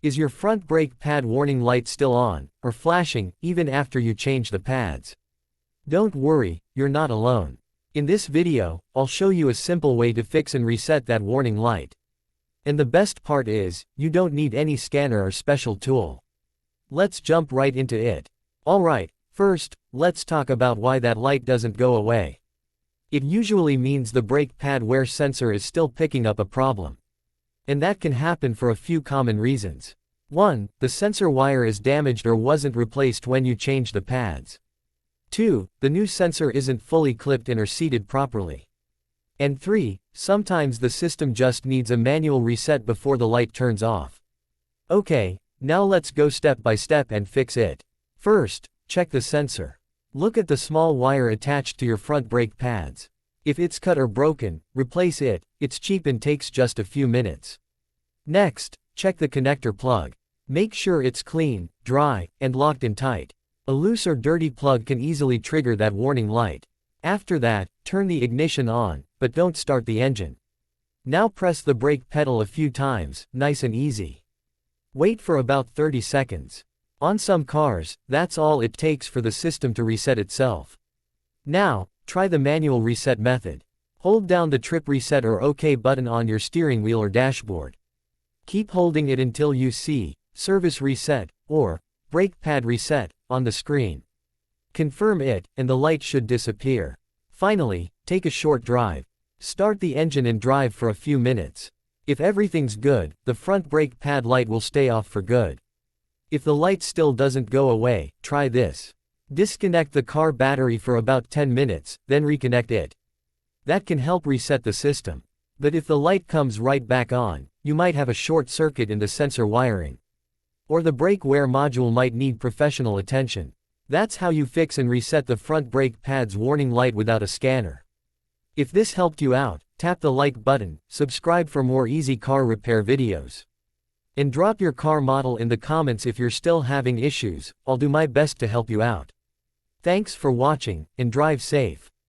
Is your front brake pad warning light still on, or flashing, even after you change the pads? Don't worry, you're not alone. In this video, I'll show you a simple way to fix and reset that warning light. And the best part is, you don't need any scanner or special tool. Let's jump right into it. Alright, first, let's talk about why that light doesn't go away. It usually means the brake pad wear sensor is still picking up a problem. And that can happen for a few common reasons. 1. The sensor wire is damaged or wasn't replaced when you changed the pads. 2. The new sensor isn't fully clipped in or seated properly. And 3. Sometimes the system just needs a manual reset before the light turns off. Okay, now let's go step by step and fix it. First, check the sensor. Look at the small wire attached to your front brake pads. If it's cut or broken, replace it. It's cheap and takes just a few minutes. Next, check the connector plug. Make sure it's clean, dry, and locked in tight. A loose or dirty plug can easily trigger that warning light. After that, turn the ignition on, but don't start the engine. Now press the brake pedal a few times, nice and easy. Wait for about 30 seconds. On some cars, that's all it takes for the system to reset itself. Now, try the manual reset method. Hold down the trip reset or OK button on your steering wheel or dashboard. Keep holding it until you see Service Reset or Brake Pad Reset on the screen. Confirm it, and the light should disappear. Finally, take a short drive. Start the engine and drive for a few minutes. If everything's good, the front brake pad light will stay off for good. If the light still doesn't go away, try this. Disconnect the car battery for about 10 minutes, then reconnect it. That can help reset the system. But if the light comes right back on, you might have a short circuit in the sensor wiring. Or the brake wear module might need professional attention. That's how you fix and reset the front brake pad's warning light without a scanner. If this helped you out, tap the like button, subscribe for more easy car repair videos. And drop your car model in the comments if you're still having issues. I'll do my best to help you out. Thanks for watching, and drive safe.